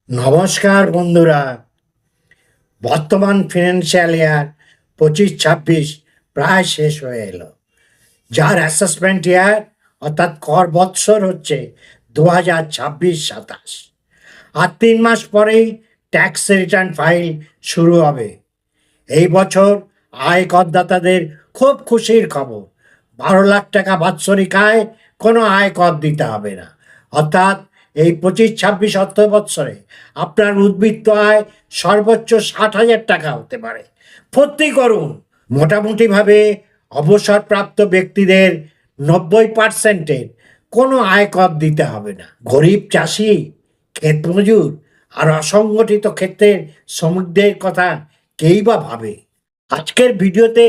নমস্কার বন্ধুরা। বর্তমান ফিনান্সিয়াল ইয়ার 25-26 প্রায় শেষ হয়ে এলো, যার অ্যাসেসমেন্ট ইয়ার অর্থাৎ কর বৎসর হচ্ছে 2026-27। আর 3 মাস পরেই ট্যাক্স রিটার্ন ফাইল শুরু হবে। এই বছর আয় করদাতাদের খুব খুশির খবর, 12 লাখ টাকা বাৎসরিক আয় কোনো আয় কর দিতে হবে না। অর্থাৎ এই 25-26 অর্থ বৎসরে আপনার উদ্বৃত্ত আয় সর্বোচ্চ 60,000 টাকা হতে পারে। ফুর্তি করুন। মোটামুটিভাবে অবসরপ্রাপ্ত ব্যক্তিদের 90%-এর কোনো আয় কর দিতে হবে না। গরিব চাষি, ক্ষেতমজুর আর অসংগঠিত ক্ষেত্রের শ্রমিকদের কথা কেই বা ভাবে। আজকের ভিডিওতে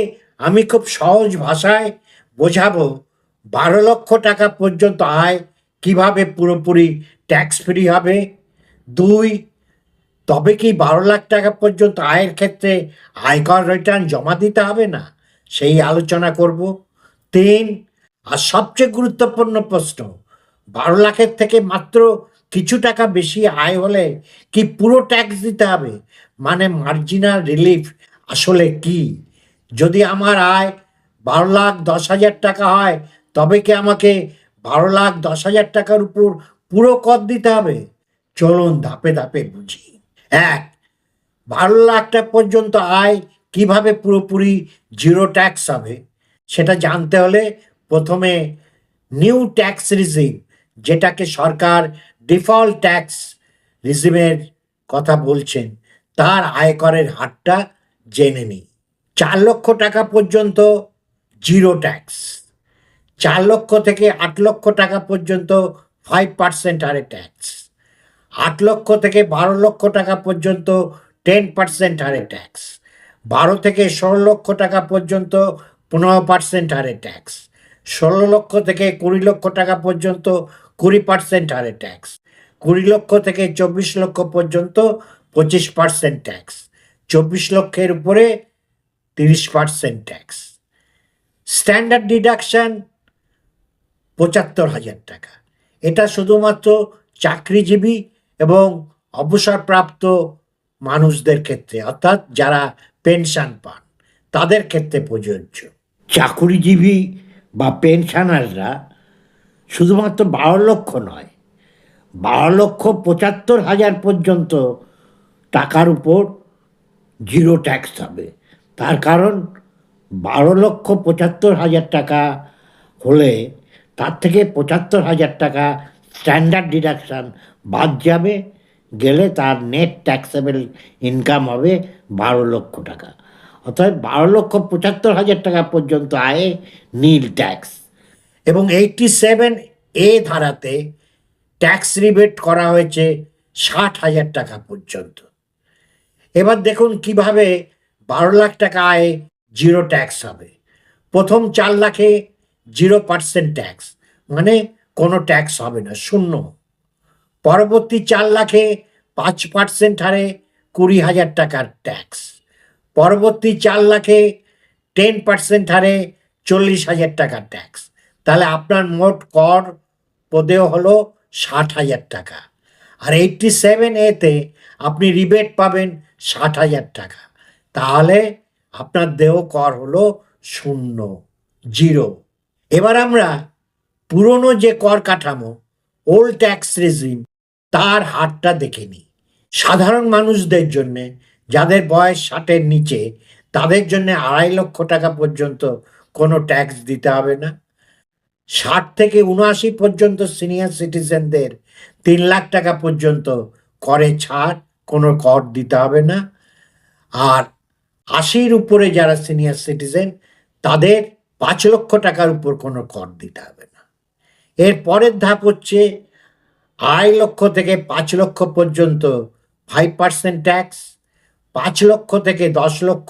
আমি খুব সহজ ভাষায় বোঝাবো 12 লক্ষ টাকা পর্যন্ত আয় কিভাবে পুরোপুরি ট্যাক্স ফ্রি হবে। 2, তবে কি 12 লাখ টাকা পর্যন্ত আয়ের ক্ষেত্রে আয়কর রিটার্ন জমা দিতে হবে না, সেই আলোচনা করব। 3, আর সবচেয়ে গুরুত্বপূর্ণ প্রশ্ন, 12 লাখের থেকে মাত্র কিছু টাকা বেশি আয় হলে কি পুরো ট্যাক্স দিতে হবে? মানে মার্জিনাল রিলিফ আসলে কি? যদি আমার আয় 12,10,000 টাকা হয়, তবে কি আমাকে 12,10,000 টাকার উপর পুরো কর দিতে হবে? চলুন ধাপে ধাপে বুঝি। 1, 12 লাখ টাকা পর্যন্ত আয় কিভাবে পুরোপুরি জিরো ট্যাক্স হবে সেটা জানতে হলে প্রথমে নিউ ট্যাক্স রিজিম, যেটাকে সরকার ডিফল্ট ট্যাক্স রিজিমের কথা বলছেন, তার আয়করের হারটা জেনে নিই। 4 লক্ষ টাকা পর্যন্ত জিরো ট্যাক্স, 4 লক্ষ থেকে 8 লক্ষ টাকা পর্যন্ত 5% হারে ট্যাক্স, 8 লক্ষ থেকে 12 লক্ষ টাকা পর্যন্ত 10% হারে ট্যাক্স, 12 থেকে 16 লক্ষ টাকা পর্যন্ত 15% হারে ট্যাক্স, 16 লক্ষ থেকে 20 লক্ষ টাকা পর্যন্ত 20% হারে ট্যাক্স, 20 লক্ষ থেকে 24 লক্ষ পর্যন্ত 25% ট্যাক্স, 24 লক্ষের উপরে 30% ট্যাক্স। স্ট্যান্ডার্ড ডিডাকশন 75,000 টাকা। এটা শুধুমাত্র চাকরিজীবী এবং অবসরপ্রাপ্ত মানুষদের ক্ষেত্রে, অর্থাৎ যারা পেনশন পান তাদের ক্ষেত্রে প্রযোজ্য। চাকুরিজীবী বা পেনশনাররা শুধুমাত্র 12 লক্ষ নয়, 12,75,000 পর্যন্ত টাকার উপর জিরো ট্যাক্স হবে। তার কারণ 12,75,000 টাকা হলে তার থেকে 75,000 টাকা স্ট্যান্ডার্ড ডিডাকশান বাদ যাবে, গেলে তার নেট ট্যাক্সেবল ইনকাম হবে 12 লক্ষ টাকা। অর্থাৎ 12,75,000 টাকা পর্যন্ত আয়ে নীল ট্যাক্স। এবং 87A ধারাতে ট্যাক্স রিবেট করা হয়েছে 60,000 টাকা পর্যন্ত। এবার দেখুন কিভাবে 12 লাখ টাকা আয়ে জিরো ট্যাক্স হবে। প্রথম 4 লাখে 0% ট্যাক্স, মানে কোনো ট্যাক্স হবে না, শূন্য। পরবর্তী 4 লাখে 5% হারে 20,000 টাকার ট্যাক্স। পরবর্তী 4 লাখে 10% হারে 40,000 টাকার ট্যাক্স। তাহলে আপনার মোট কর পদেয় হলো 60,000 টাকা। আর 87A-তে আপনি রিবেট পাবেন 60,000 টাকা। তাহলে আপনার দেহ কর হলো 0, জিরো। এবার আমরা পুরনো যে কর কাঠামো, ওল্ড ট্যাক্স রেজিম, তার হারটা দেখে নিই। সাধারণ মানুষদের জন্য, যাদের বয়স 60-এর নিচে, তাদের জন্য 2.5 লক্ষ টাকা পর্যন্ত কোনো ট্যাক্স দিতে হবে না। 60 থেকে 79 পর্যন্ত সিনিয়র সিটিজেনদের 3 লাখ টাকা পর্যন্ত করে ছাড়, কোনো কর দিতে হবে না। আর 80-র উপরে যারা সিনিয়র সিটিজেন, তাদের 5 লক্ষ টাকার উপর কোনো কর দিতে হবে না। এর পরের ধাপ হচ্ছে 2.5 লক্ষ থেকে 5 লক্ষ পর্যন্ত 5% ট্যাক্স, 5 লক্ষ থেকে 10 লক্ষ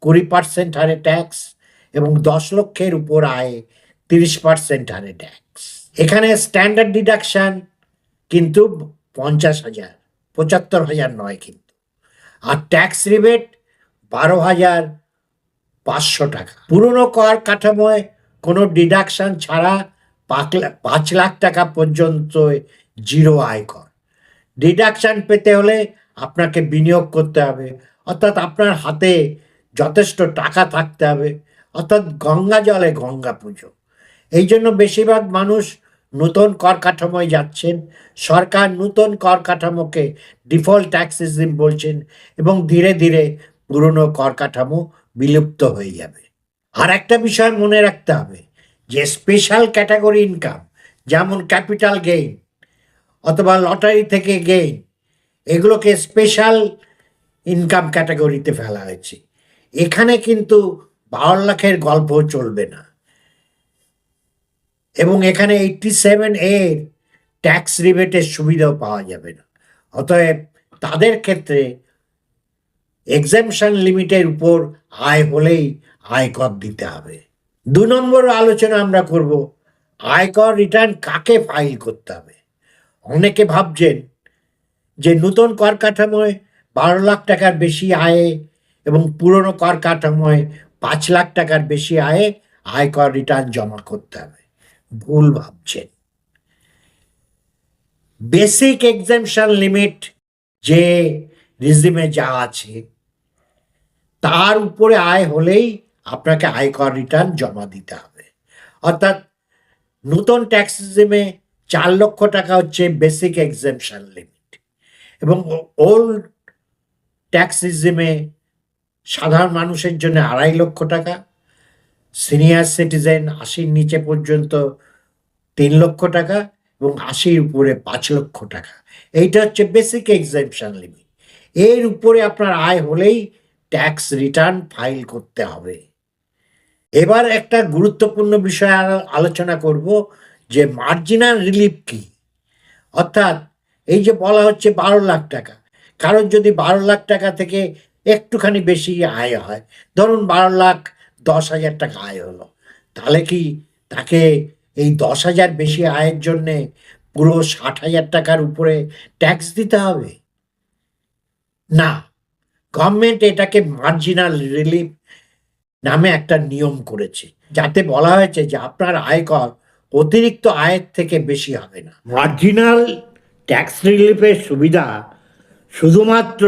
20% হারে ট্যাক্স, এবং 10 লক্ষের উপর আয়ে 30% হারে ট্যাক্স। এখানে স্ট্যান্ডার্ড ডিডাকশান কিন্তু 50,000, 75,000 নয় কিন্তু। আর ট্যাক্স রিবেট 12,500 টাকা। পুরনো কর কাঠামোয় কোনো ডিডাকশান ছাড়া 5 লাখ টাকা পর্যন্ত জিরো আয়কর। ডিডাকশন পেতে হলে আপনাকে বিনিয়োগ করতে হবে, অর্থাৎ আপনার হাতে যথেষ্ট টাকা থাকতে হবে, অর্থাৎ গঙ্গা জলে গঙ্গা পুজো। এই জন্য বেশিরভাগ মানুষ নতুন কর কাঠামোয় যাচ্ছেন। সরকার নতুন কর কাঠামোকে ডিফল্ট ট্যাক্স সিস্টেম বলছেন এবং ধীরে ধীরে পুরনো কর কাঠামো বিলুপ্ত হয়ে যাবে। আর একটা বিষয় মনে রাখতে হবে যে স্পেশাল ক্যাটাগরি ইনকাম, যেমন ক্যাপিটাল গেইন অথবা লটারি থেকে গেইন, এগুলোকে স্পেশাল ইনকাম ক্যাটাগরিতে ফেলা হয়েছে। এখানে কিন্তু 12 লাখের গল্প চলবে না এবং এখানে 87A ট্যাক্স রিবেটের সুবিধাও পাওয়া যাবে না। অতএব তাদের ক্ষেত্রে এক্সাম্পশন লিমিটের উপর আয় হলেই আয়কর দিতে হবে। 2 নম্বর আলোচনা আমরা করব আয়কর রিটার্ন কাকে ফাইল করতে হবে। অনেকে ভাবছেন যে নতুন কর কাঠামোয় 12 লাখ টাকার বেশি আয়ে এবং পুরনো কর কাঠামোয় 5 লাখ টাকার বেশি আয়ে আয়কর রিটার্ন জমা করতে হবে। ভুল ভাবছেন। বেসিক এক্সাম্পশন লিমিট যে রিজিমে যা আছে তার উপরে আয় হলেই আপনাকে আয়কর রিটার্ন জমা দিতে হবে। অর্থাৎ নতুন ট্যাক্স রিজিমে 4 লক্ষ টাকা হচ্ছে বেসিক এক্সাম্পশন লিমিট এবং ওল্ড ট্যাক্স রিজিমে সাধারণ মানুষের জন্য 2.5 লক্ষ টাকা, সিনিয়র সিটিজেন 80-র নিচে পর্যন্ত 3 লক্ষ টাকা এবং 80-র উপরে 5 লক্ষ টাকা। এইটা হচ্ছে বেসিক এক্সাম্পশন লিমিট। এর উপরে আপনার আয় হলেই ট্যাক্স রিটার্ন ফাইল করতে হবে। এবার একটা গুরুত্বপূর্ণ বিষয় আলোচনা করব যে মার্জিনাল রিলিফ কি। অর্থাৎ এই যে বলা হচ্ছে 12 লাখ টাকা, কারণ যদি 12 লাখ টাকা থেকে একটুখানি বেশি আয় হয়, ধরুন 12,10,000 টাকা আয় হলো, তাহলে কি তাকে এই 10,000 বেশি আয়ের জন্যে পুরো 60,000 টাকার উপরে ট্যাক্স দিতে হবে? না, গভর্নমেন্ট এটাকে মার্জিনাল রিলিফ নামে একটা নিয়ম করেছে, যাতে বলা হয়েছে যে আপনার আয়কর অতিরিক্ত আয়ের থেকে বেশি হবে না। মার্জিনাল ট্যাক্স রিলিফের সুবিধা শুধুমাত্র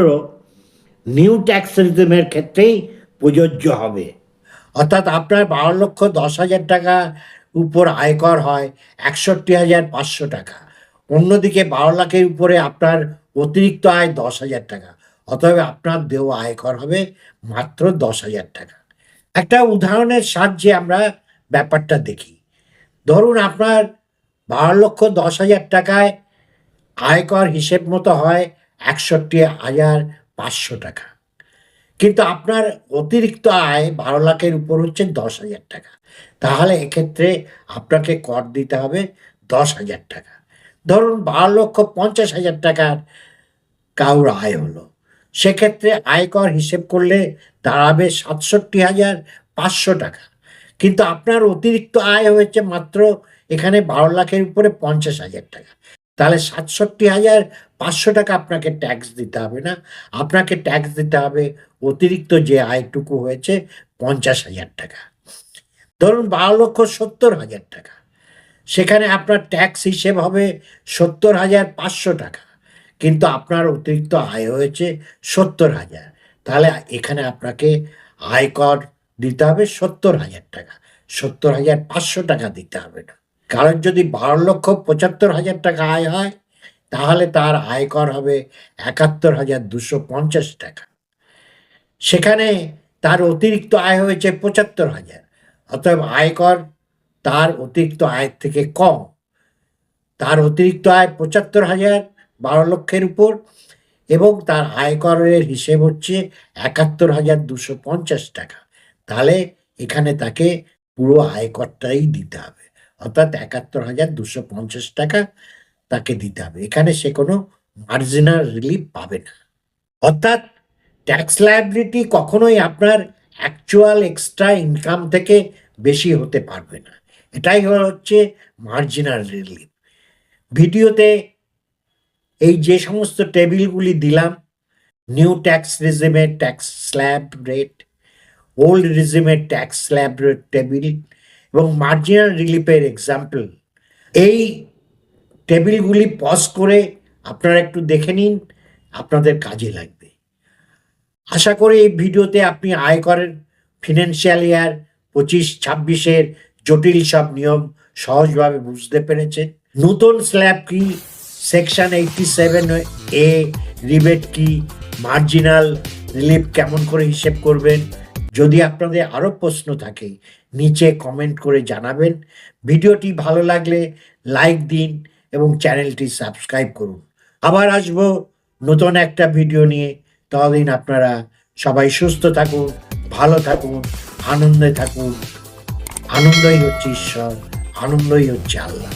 নিউ ট্যাক্স রিজিমের ক্ষেত্রেই প্রযোজ্য হবে। অর্থাৎ আপনার 12,10,000 টাকা উপর আয়কর হয় 61,500 টাকা, অন্যদিকে 12 লাখের উপরে আপনার অতিরিক্ত আয় 10,000 টাকা, অতএব আপনার দেওয়া আয়কর হবে মাত্র 10,000 টাকা। একটা উদাহরণের সাহায্যে আমরা ব্যাপারটা দেখি। ধরুন আপনার 12,10,000 টাকায় আয়কর হিসেব মতো হয় 61,500 টাকা, কিন্তু আপনার অতিরিক্ত আয় 12 লাখের উপর হচ্ছে 10,000 টাকা। তাহলে এক্ষেত্রে আপনাকে কর দিতে হবে 10,000 টাকা। ধরুন 12,50,000 টাকার কারোর আয় হলো, সেক্ষেত্রে আয়কর হিসেব করলে দাঁড়াবে 67,500 টাকা, কিন্তু আপনার অতিরিক্ত আয় হয়েছে মাত্র এখানে 12 লাখের উপরে 50,000 টাকা। তাহলে 67,500 টাকা আপনাকে ট্যাক্স দিতে হবে না, আপনাকে ট্যাক্স দিতে হবে অতিরিক্ত যে আয়টুকু হয়েছে 50,000 টাকা। ধরুন 12,70,000 টাকা, সেখানে আপনার ট্যাক্স হিসেব হবে 70,500 টাকা, কিন্তু আপনার অতিরিক্ত আয় হয়েছে 70,000। তাহলে এখানে আপনাকে আয়কর দিতে হবে 70,000 টাকা, 70,500 টাকা দিতে হবে না। কারণ যদি 12,75,000 টাকা আয় হয়, তাহলে তার আয়কর হবে 71,250 টাকা। সেখানে তার অতিরিক্ত আয় হয়েছে 75,000, অতএব আয়কর তার অতিরিক্ত আয়ের থেকে কম। তার অতিরিক্ত আয় 75,000 12 লক্ষের উপর এবং তার আয়করের হিসেব হচ্ছে 71,250 টাকা। তাহলে এখানে তাকে পুরো আয়করটাই দিতে হবে, অর্থাৎ 71,250 টাকা তাকে দিতে হবে। এখানে সে কোনো মার্জিনাল রিলিফ পাবে না। অর্থাৎ ট্যাক্স লায়াবিলিটি কখনোই আপনার অ্যাকচুয়াল এক্সট্রা ইনকাম থেকে বেশি হতে পারবে না। এটাই হচ্ছে মার্জিনাল রিলিফ। ভিডিওতে এই যে সমস্ত টেবিলগুলি দিলাম, নিউ ট্যাক্স রিজিমের ট্যাক্স স্ল্যাব রেট, ওল্ড রিজিমের ট্যাক্স স্ল্যাব রেট টেবিল এবং মার্জিনাল রিলিফের এক্সাম্পল, এই টেবিলগুলি পজ করে আপনারা একটু দেখে নিন, আপনাদের কাজে লাগবে। আশা করি এই ভিডিওতে আপনি আয়করের ফিনান্সিয়াল ইয়ার 25-26-এর জটিল সব নিয়ম সহজভাবে বুঝতে পেরেছেন। নতুন স্ল্যাব কি, সেকশন 87A রিবেট কি, মার্জিনাল রিলিফ কেমন করে হিসেব করবেন। যদি আপনাদের আরও প্রশ্ন থাকে নিচে কমেন্ট করে জানাবেন। ভিডিওটি ভালো লাগলে লাইক দিন এবং চ্যানেলটি সাবস্ক্রাইব করুন। আবার আসবো নতুন একটা ভিডিও নিয়ে। ততদিন আপনারা সবাই সুস্থ থাকুন, ভালো থাকুন, আনন্দে থাকুন। আনন্দই হচ্ছে ঈশ্বর, আনন্দই হচ্ছে আল্লাহ।